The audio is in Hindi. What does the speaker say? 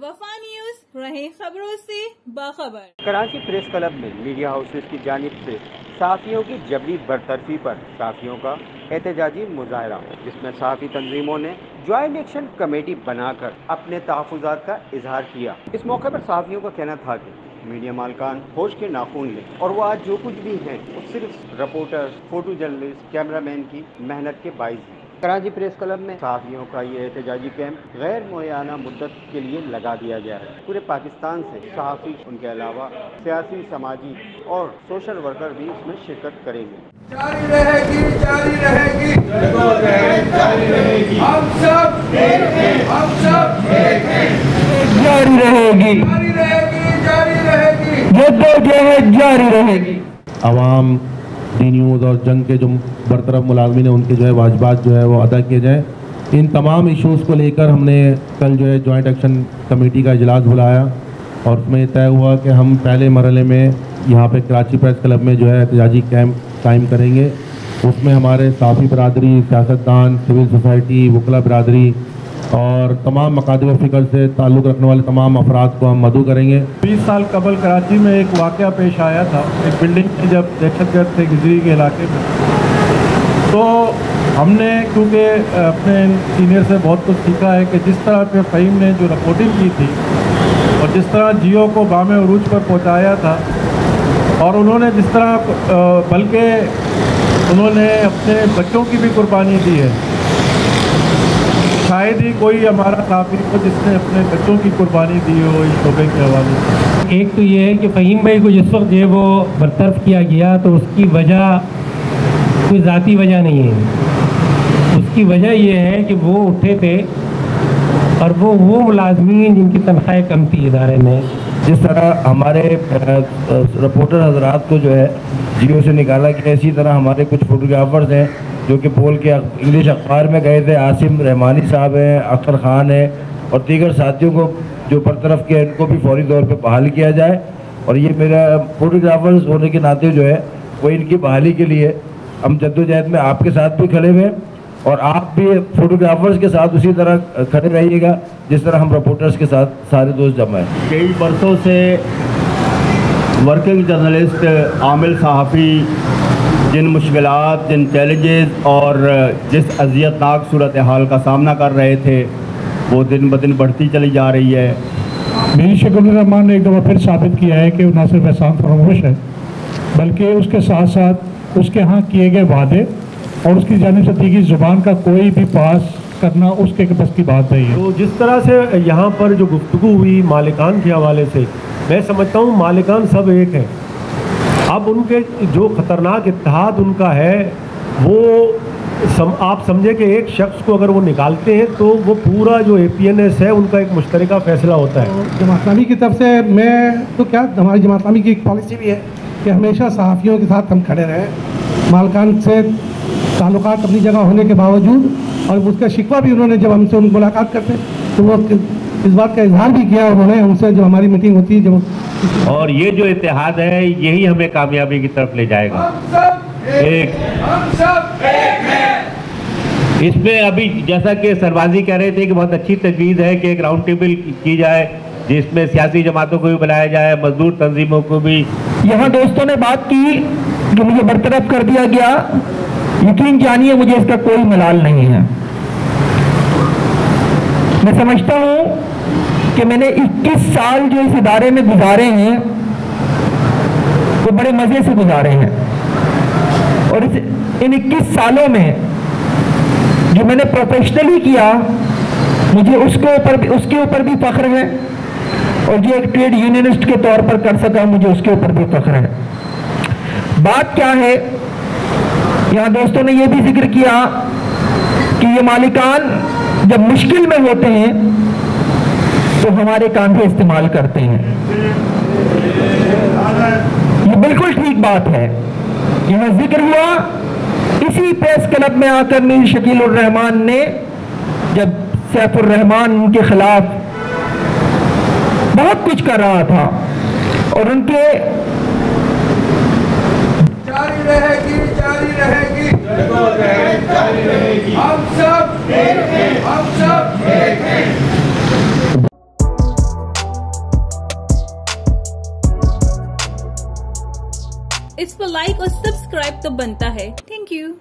वफा न्यूज, रहे खबरों से बाखबर। कराची प्रेस क्लब में मीडिया हाउसेस की जानिब से सहाफ़ियों की जबरी बरतरफी पर सहाफ़ियों का एहतजाजी मुजाहरा, जिसमें सहाफ़ी तंजीमों ने ज्वाइंट एक्शन कमेटी बनाकर अपने तहफ़्फ़ुज़ात का इजहार किया। इस मौके पर सहाफ़ियों का कहना था कि मीडिया मालकान होश के नाखून लें और वो आज जो कुछ भी हैं वो सिर्फ रिपोर्टर्स, फोटो जर्नलिस्ट, कैमरामैन की मेहनत के बाइस हैं। कराची प्रेस क्लब में सहाफ़ियों का ये एहतजाजी कैंप गैर मुअय्यना मुद्दत के लिए लगा दिया गया है। पूरे पाकिस्तान से सहाफ़ी, उनके अलावा सियासी, समाजी और सोशल वर्कर भी इसमें शिरकत करेंगे। जारी रहेगी, जारी रहेगी, जारी रहेगी, हम सब एक हैं, हम सब एक हैं, जारी रहेगी, जारी रहेगी, जारी रहेगी, जद्दोजहद जारी रहेगी। आवाम, न्यूज़ और जंग के जो बरतरफ मुलाजमीन हैं उनके जो है वाजिबात जो है वो अदा किए जाएँ। इन तमाम इशूज़ को लेकर हमने कल जो है जॉइंट एक्शन कमेटी का इजलास बुलाया और उसमें तय हुआ कि हम पहले मरहले में यहाँ पे कराची प्रेस क्लब में जो है एहतजाजी कैंप कायम करेंगे। उसमें हमारे सहाफ़ी बरादरी, सियासतदान, सिविल सोसाइटी, वकला बरादरी और तमाम मकादम फ़िक्र से ताल्लुक़ रखने वाले तमाम अफराद को हम मदऊ करेंगे। 20 साल कबल कराची में एक वाक़या पेश आया था, एक बिल्डिंग में जब दहशतगर्द थे गिजरी के इलाके में, तो हमने क्योंकि अपने सीनियर से बहुत कुछ सीखा है कि जिस तरह पे फ़हीम ने जो रिपोर्टिंग की थी और जिस तरह जियो को बामे उरूज पर पहुँचाया था और उन्होंने जिस तरह बल्कि उन्होंने अपने बच्चों की भी कुर्बानी दी है, शायद ही कोई हमारा सहाफ़ी हो जिसने अपने बच्चों की कुर्बानी दी हो इस शोबे के हवाले से। एक तो ये है कि फ़हीम भाई को जिस वक्त जो वो बरतरफ किया गया तो उसकी वजह कोई ज़ाती वजह नहीं है। उसकी वजह ये है कि वो उठे थे और वो मुलाजमीन जिनकी तनख्वाहें कम थी इदारे में, जिस तरह हमारे रिपोर्टर हजरात को जो है जियो से निकाला गया, इसी तरह हमारे कुछ फोटोग्राफर्स हैं जो कि बोल के इंग्लिश अखबार में गए थे। आसिम रहमानी साहब हैं, अख्तर ख़ान है और दीगर साथियों को जो बरतरफ किया इनको भी फौरी तौर पे बहाल किया जाए। और ये मेरा फोटोग्राफर्स होने के नाते जो है वो इनकी बहाली के लिए हम जद्दोजहद में आपके साथ भी खड़े हुए और आप भी फोटोग्राफर्स के साथ उसी तरह खड़े रहिएगा जिस तरह हम रिपोर्टर्स के साथ सारे दोस्त जमा हैं। कई बरसों से वर्किंग जर्नलिस्ट, आमिल सहाफ़ी जिन मुश्किलात, जिन चैलेंजेस और जिस अज़ियतनाक सूरत हाल का सामना कर रहे थे वो दिन ब दिन बढ़ती चली जा रही है। मीर शकीलुर रहमान ने एक दफ़ा फिर साबित किया है कि न सिर्फ एहसान फरामोश है बल्कि उसके साथ साथ उसके यहाँ किए गए वादे और उसकी जानिब से दी गई ज़ुबान का कोई भी पास करना उसके बस की बात नहीं है। तो जिस तरह से यहाँ पर जो गुफ्तगू हुई मालिकान के हवाले से, मैं समझता हूँ मालिकान सब एक हैं। अब उनके जो ख़तरनाक इत्तेहाद उनका है वो आप समझे कि एक शख्स को अगर वो निकालते हैं तो वो पूरा जो APNS है उनका एक मुश्तरका फ़ैसला होता है। जमात इस्लामी की तरफ से मैं तो क्या, हमारी जमात इस्लामी की एक पॉलिसी भी है कि हमेशा सहाफ़ियों के साथ हम खड़े रहें। मालकान से ताल्लुकात अपनी जगह होने के बावजूद और उसका शिकवा भी उन्होंने जब हमसे उनकी मुलाकात करते तो वो इस बात का इजहार भी किया उन्होंने उनसे जब हमारी मीटिंग होती है जब। और ये जो इत्तेहाद है यही हमें कामयाबी की तरफ ले जाएगा। हम सब एक हैं। इसमें अभी जैसा कि सरबाजी कह रहे थे कि बहुत अच्छी तजवीज़ है कि एक राउंड टेबल की जाए जिसमें सियासी जमातों को भी बुलाया जाए, मजदूर तंजीमों को भी। यहाँ दोस्तों ने बात की कि मुझे बरतरफ कर दिया गया, यकीन जानिए मुझे इसका कोई मलाल नहीं है। मैं समझता हूँ कि मैंने 21 साल जो इस इदारे में गुजारे हैं वो बड़े मज़े से गुजारे हैं और इन 21 सालों में जो मैंने प्रोफेशनली किया मुझे उसके ऊपर भी फ़ख्र है और जो एक ट्रेड यूनियनिस्ट के तौर पर कर सका मुझे उसके ऊपर भी फ़ख्र है। बात क्या है, यहाँ दोस्तों ने ये भी जिक्र किया कि ये मालिकान जब मुश्किल में होते हैं तो हमारे कांधे इस्तेमाल करते हैं। ये बिल्कुल ठीक बात है। यहाँ जिक्र हुआ इसी प्रेस क्लब में आकर मीर शकीलुर रहमान ने जब सैफुर रहमान उनके खिलाफ बहुत कुछ कर रहा था और उनके जारी रहेगी, जारी रहेगी, जारी रहेगी, हम सब एक हैं, हम सब एक हैं। इस पर लाइक और सब्सक्राइब तो बनता है। Thank you.